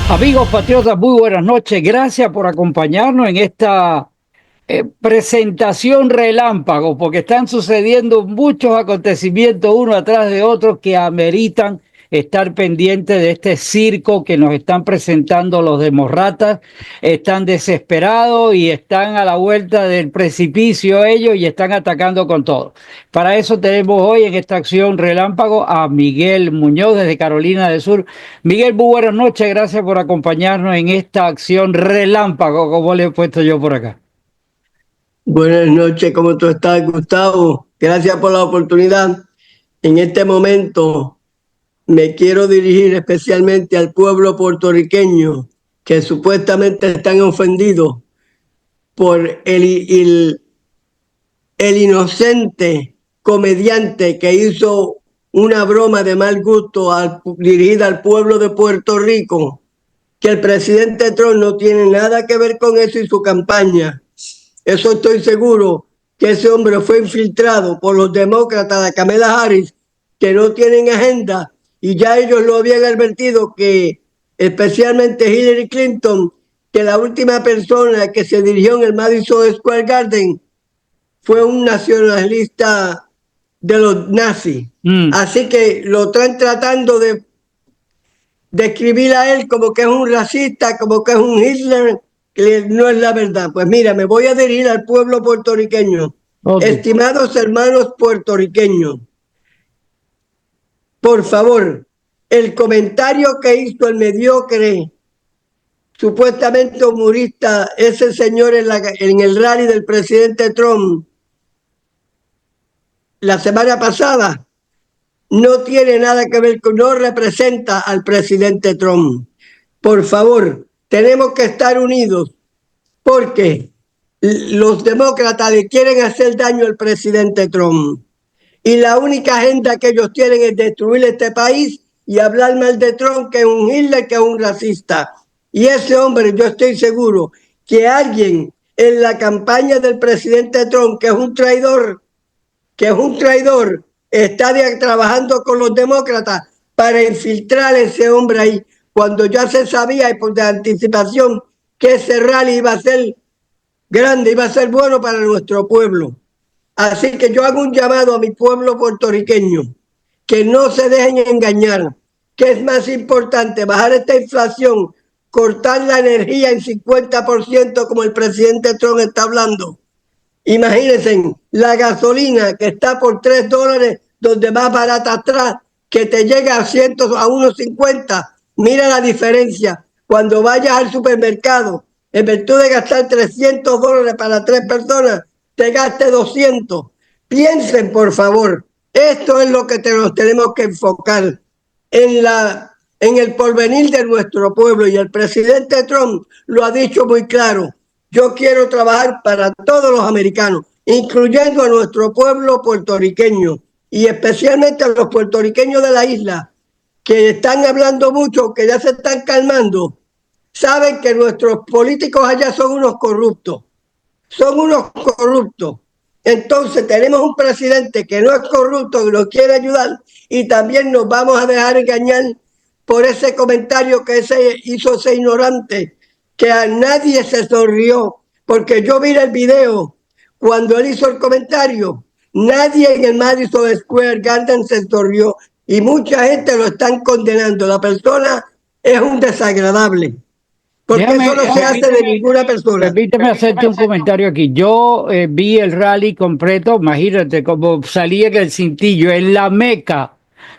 Amigos patriotas, muy buenas noches. Gracias por acompañarnos en esta presentación relámpago, porque están sucediendo muchos acontecimientos uno atrás de otro que ameritan estar pendientes de este circo que nos están presentando los demócratas. Están desesperados y están a la vuelta del precipicio ellos y están atacando con todo. Para eso tenemos hoy en esta acción relámpago a Miguel Muñoz desde Carolina del Sur. Miguel, muy buenas noches, gracias por acompañarnos en esta acción relámpago, como le he puesto yo por acá. Buenas noches, ¿cómo tú estás, Gustavo? Gracias por la oportunidad. En este momento me quiero dirigir especialmente al pueblo puertorriqueño que supuestamente están ofendidos por el inocente comediante que hizo una broma de mal gusto dirigida al pueblo de Puerto Rico, que el presidente Trump no tiene nada que ver con eso y su campaña. Eso estoy seguro, que ese hombre fue infiltrado por los demócratas de Kamala Harris, que no tienen agenda, y ya ellos lo habían advertido, que especialmente Hillary Clinton, que la última persona que se dirigió en el Madison Square Garden fue un nacionalista de los nazis. Así que lo están tratando de describir a él como que es un racista, como que es un Hitler, que no es la verdad. Pues mira, me voy a dirigir al pueblo puertorriqueño. Okay. Estimados hermanos puertorriqueños, por favor, el comentario que hizo el mediocre, supuestamente humorista, ese señor en el rally del presidente Trump la semana pasada, no tiene nada que ver con, no representa al presidente Trump. Por favor, tenemos que estar unidos, porque los demócratas le quieren hacer daño al presidente Trump. Y la única agenda que ellos tienen es destruir este país y hablar mal de Trump, que es un Hitler, que es un racista. Y ese hombre, yo estoy seguro que alguien en la campaña del presidente Trump, que es un traidor, está trabajando con los demócratas para infiltrar a ese hombre ahí, cuando ya se sabía y por de anticipación que ese rally iba a ser grande, iba a ser bueno para nuestro pueblo. Así que yo hago un llamado a mi pueblo puertorriqueño, que no se dejen engañar, que es más importante bajar esta inflación, cortar la energía en 50% como el presidente Trump está hablando. Imagínense, la gasolina que está por $3, donde más barata atrás, que te llega a 1.50. Mira la diferencia. Cuando vayas al supermercado, en virtud de gastar $300 para 3 personas, te gaste 200. Piensen, por favor. Esto es lo que nos tenemos que enfocar en el porvenir de nuestro pueblo. Y el presidente Trump lo ha dicho muy claro. Yo quiero trabajar para todos los americanos, incluyendo a nuestro pueblo puertorriqueño y especialmente a los puertorriqueños de la isla, que están hablando mucho, que ya se están calmando. Saben que nuestros políticos allá son unos corruptos. Son unos corruptos. Entonces tenemos un presidente que no es corrupto, que nos quiere ayudar, y también nos vamos a dejar engañar por ese comentario que hizo ese ignorante, que a nadie se sonrió, porque yo vi el video cuando él hizo el comentario. Nadie en el Madison Square Garden se sonrió y mucha gente lo están condenando. La persona es un desagradable, porque eso no se hace de ninguna persona. Permíteme hacerte un comentario aquí. Yo vi el rally completo, imagínate cómo salía en el cintillo, en la meca,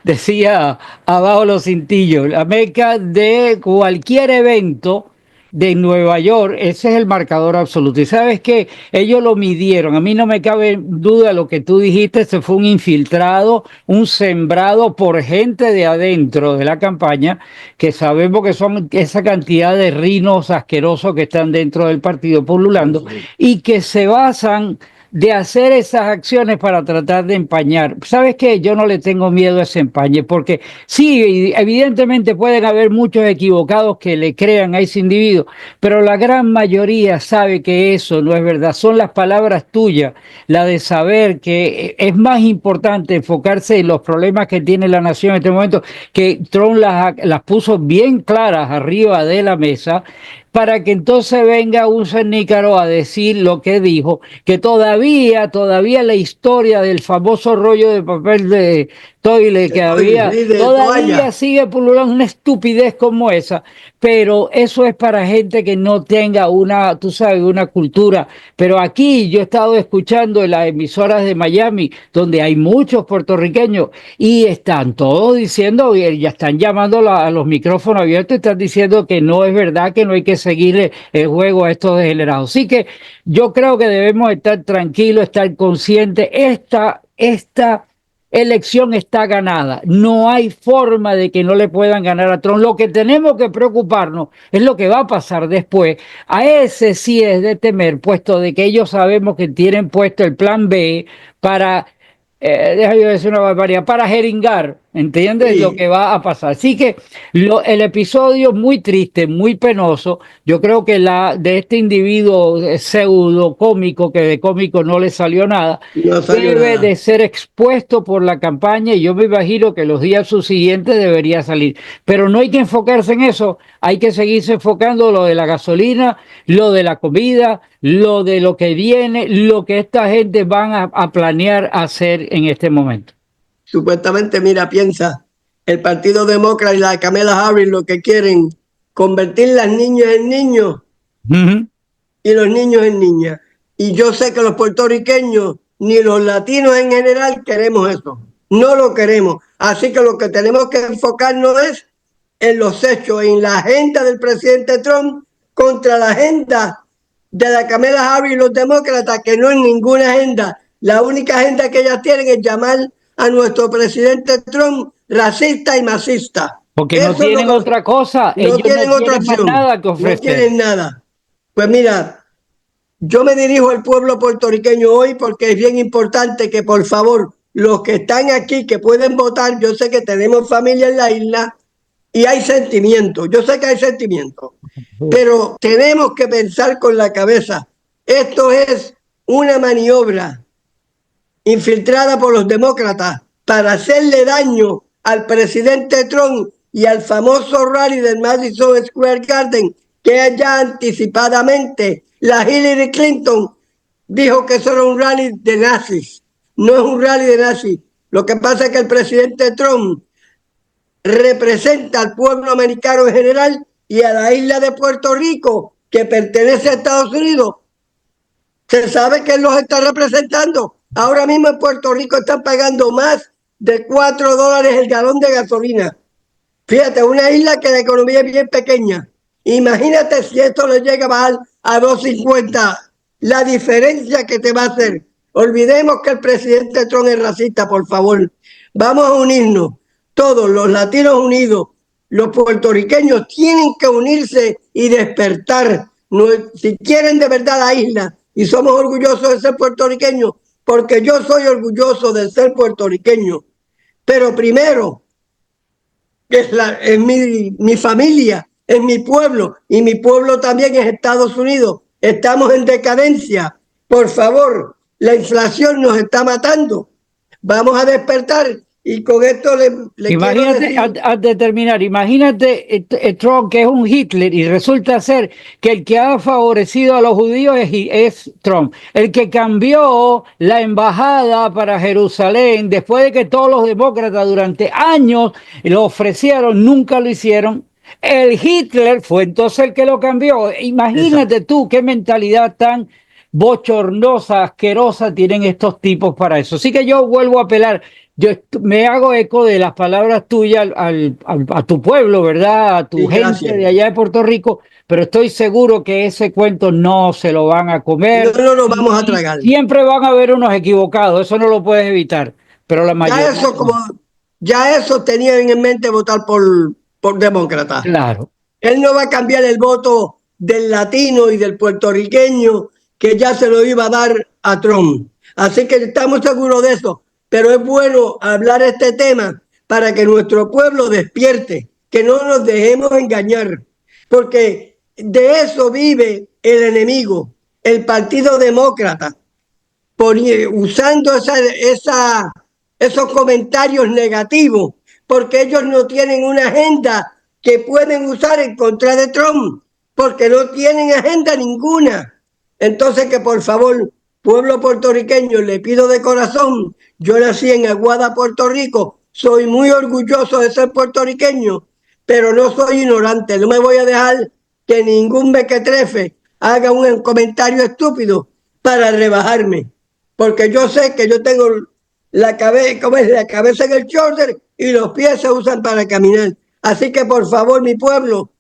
decía abajo los cintillos, la meca de cualquier evento de Nueva York. Ese es el marcador absoluto. Y sabes que ellos lo midieron. A mí no me cabe duda lo que tú dijiste. Se fue un infiltrado, un sembrado por gente de adentro de la campaña, que sabemos que son esa cantidad de rinos asquerosos que están dentro del partido pululando y que se basan de hacer esas acciones para tratar de empañar. ¿Sabes qué? Yo no le tengo miedo a ese empañe, porque sí, evidentemente pueden haber muchos equivocados que le crean a ese individuo, pero la gran mayoría sabe que eso no es verdad. Son las palabras tuyas, la de saber que es más importante enfocarse en los problemas que tiene la nación en este momento, que Trump las puso bien claras arriba de la mesa, para que entonces venga un cernícaro a decir lo que dijo, que todavía la historia del famoso rollo de papel de toile que había, Sí, de todavía toalla. sigue pululando una estupidez como esa, pero eso es para gente que no tenga una, tú sabes, una cultura. Pero aquí yo he estado escuchando en las emisoras de Miami, donde hay muchos puertorriqueños, y están todos diciendo, y ya están llamando a los micrófonos abiertos, y están diciendo que no es verdad, que no hay que seguirle el juego a estos degenerados. Así que yo creo que debemos estar tranquilos, estar conscientes. Esta elección está ganada. No hay forma de que no le puedan ganar a Trump. Lo que tenemos que preocuparnos es lo que va a pasar después. A ese sí es de temer, puesto de que ellos sabemos que tienen puesto el plan B para, déjame decir una barbaridad, para jeringar, ¿entiendes? Lo que Sí, va a pasar. Así que el episodio muy triste, muy penoso. Yo creo que de este individuo pseudo cómico, que de cómico no le salió nada, no salió debe de nada. ser expuesto por la campaña, y yo me imagino que los días subsiguientes debería salir. Pero no hay que enfocarse en eso, hay que seguirse enfocando lo de la gasolina, lo de la comida, lo de lo que viene, lo que esta gente van a planear hacer en este momento. Supuestamente, mira, piensa, el Partido Demócrata y la Kamala Harris lo que quieren convertir las niñas en niños Uh -huh. y los niños en niñas. Y yo sé que los puertorriqueños ni los latinos en general queremos eso. No lo queremos. Así que lo que tenemos que enfocarnos es en los hechos, en la agenda del presidente Trump contra la agenda de la Kamala Harris y los demócratas, que no es ninguna agenda. La única agenda que ellas tienen es llamar a nuestro presidente Trump racista y masista. Porque no Eso es lo tienen que otra cosa, no ellos no tienen otra tienen más opción, nada que no ofrecer. tienen nada. Pues mira, yo me dirijo al pueblo puertorriqueño hoy porque es bien importante que por favor los que están aquí, que pueden votar, yo sé que tenemos familia en la isla y hay sentimientos, yo sé que hay sentimientos, pero tenemos que pensar con la cabeza. Esto es una maniobra infiltrada por los demócratas para hacerle daño al presidente Trump y al famoso rally del Madison Square Garden, que ya anticipadamente la Hillary Clinton dijo que eso era un rally de nazis. No es un rally de nazis. Lo que pasa es que el presidente Trump representa al pueblo americano en general y a la isla de Puerto Rico, que pertenece a Estados Unidos. Se sabe que él los está representando. Ahora mismo en Puerto Rico están pagando más de $4 el galón de gasolina. Fíjate, una isla que la economía es bien pequeña. Imagínate si esto le llega a bajar a 2.50, la diferencia que te va a hacer. Olvidemos que el presidente Trump es racista, por favor. Vamos a unirnos, todos los latinos unidos, los puertorriqueños tienen que unirse y despertar. No, si quieren de verdad la isla, y somos orgullosos de ser puertorriqueños, porque yo soy orgulloso de ser puertorriqueño. Pero primero, es mi familia, es mi pueblo, y mi pueblo también es Estados Unidos. Estamos en decadencia. Por favor, la inflación nos está matando. Vamos a despertar y con esto le quiero Imagínate, decir... antes de terminar, imagínate Trump, que es un Hitler, y resulta ser que el que ha favorecido a los judíos es Trump, el que cambió la embajada para Jerusalén después de que todos los demócratas durante años lo ofrecieron, nunca lo hicieron. El Hitler fue entonces el que lo cambió. Exacto. Imagínate tú qué mentalidad tan bochornosa, asquerosa tienen estos tipos para eso. Así que yo vuelvo a apelar, yo me hago eco de las palabras tuyas a tu pueblo, ¿verdad? A tu Sí, gente gracias. de allá de Puerto Rico, pero estoy seguro que ese cuento no se lo van a No, comer, no nos vamos a y tragar. siempre van a haber unos equivocados, eso no lo puedes evitar, pero la Ya mayoría eso, como, no. ya eso tenían en mente votar por demócrata. Claro. Él no va a cambiar el voto del latino y del puertorriqueño que ya se lo iba a dar a Trump. Así que estamos seguros de eso. Pero es bueno hablar este tema para que nuestro pueblo despierte, que no nos dejemos engañar, porque de eso vive el enemigo, el Partido Demócrata, usando esos comentarios negativos, porque ellos no tienen una agenda que pueden usar en contra de Trump, porque no tienen agenda ninguna. Entonces, que por favor, pueblo puertorriqueño, le pido de corazón, yo nací en Aguada, Puerto Rico, soy muy orgulloso de ser puertorriqueño, pero no soy ignorante, no me voy a dejar que ningún mequetrefe haga un comentario estúpido para rebajarme, porque yo sé que yo tengo la cabeza en el shoulder y los pies se usan para caminar. Así que por favor, mi pueblo,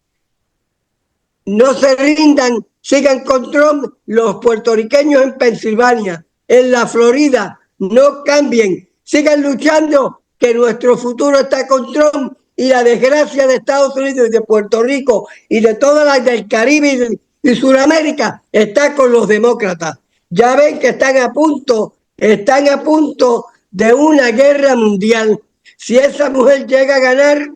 no se rindan, sigan con Trump. Los puertorriqueños en Pensilvania, en la Florida, no cambien, sigan luchando, que nuestro futuro está con Trump, y la desgracia de Estados Unidos y de Puerto Rico y de todas las del Caribe y Sudamérica está con los demócratas. Ya ven que están a punto de una guerra mundial. Si esa mujer llega a ganar,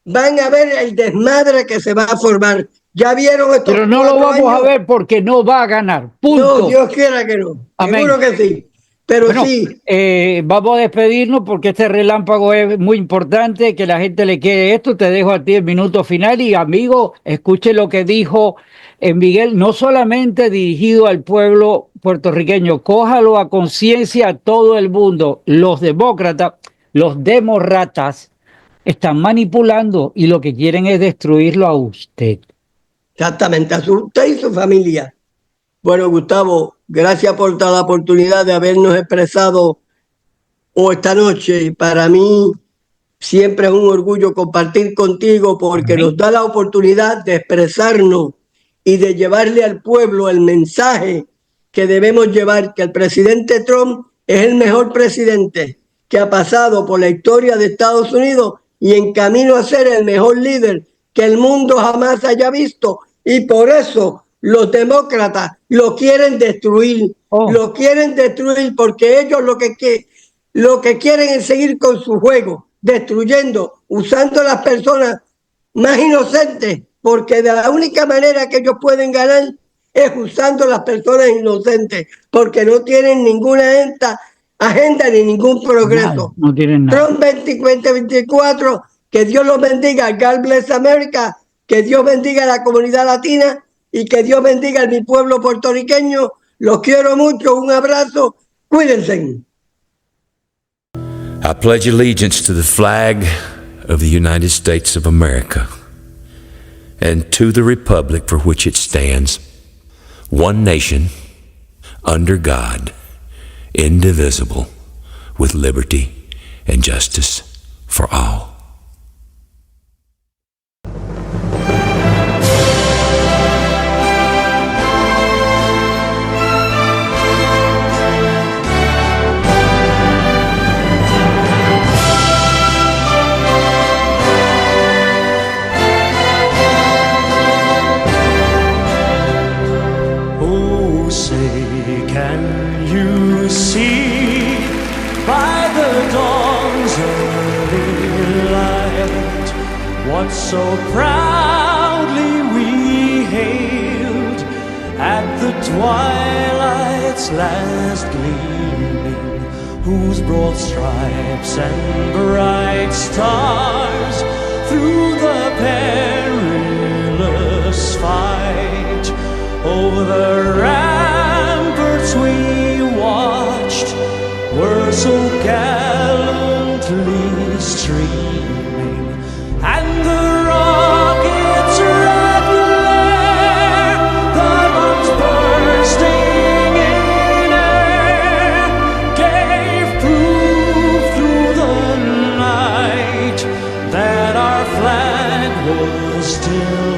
van a ver el desmadre que se va a formar. Ya vieron esto. Pero no lo vamos a ver porque no va a ganar. Punto. No, Dios quiera que no. Amén. Seguro que sí. Pero bueno, sí. Vamos a despedirnos porque este relámpago es muy importante, que la gente le quede esto. Te dejo a ti el minuto final y, amigo, escuche lo que dijo Miguel, no solamente dirigido al pueblo puertorriqueño, cójalo a conciencia a todo el mundo. Los demócratas, los demócratas están manipulando y lo que quieren es destruirlo a usted. Exactamente, a usted y su familia. Bueno, Gustavo, gracias por toda la oportunidad de habernos expresado esta noche. Para mí siempre es un orgullo compartir contigo, porque nos da la oportunidad de expresarnos y de llevarle al pueblo el mensaje que debemos llevar, que el presidente Trump es el mejor presidente que ha pasado por la historia de Estados Unidos y en camino a ser el mejor líder que el mundo jamás haya visto. Y por eso los demócratas lo quieren destruir, lo quieren destruir, porque ellos lo que quieren es seguir con su juego, destruyendo, usando a las personas más inocentes, porque de la única manera que ellos pueden ganar es usando a las personas inocentes, porque no tienen ninguna agenda ni ningún progreso. No tienen nada. Trump 2024, que Dios los bendiga. God bless America, que Dios bendiga a la comunidad latina y que Dios bendiga a mi pueblo puertorriqueño. Los quiero mucho, un abrazo, cuídense. I pledge allegiance to the flag of the United States of America and to the republic for which it stands, one nation, under God, indivisible, with liberty and justice for all. So proudly we hailed at the twilight's last gleaming, whose broad stripes and bright stars through the perilous fight over the ramparts we watched were so gallantly streaming, and the rockets' red glare, the bombs bursting in air, gave proof through the night that our flag was still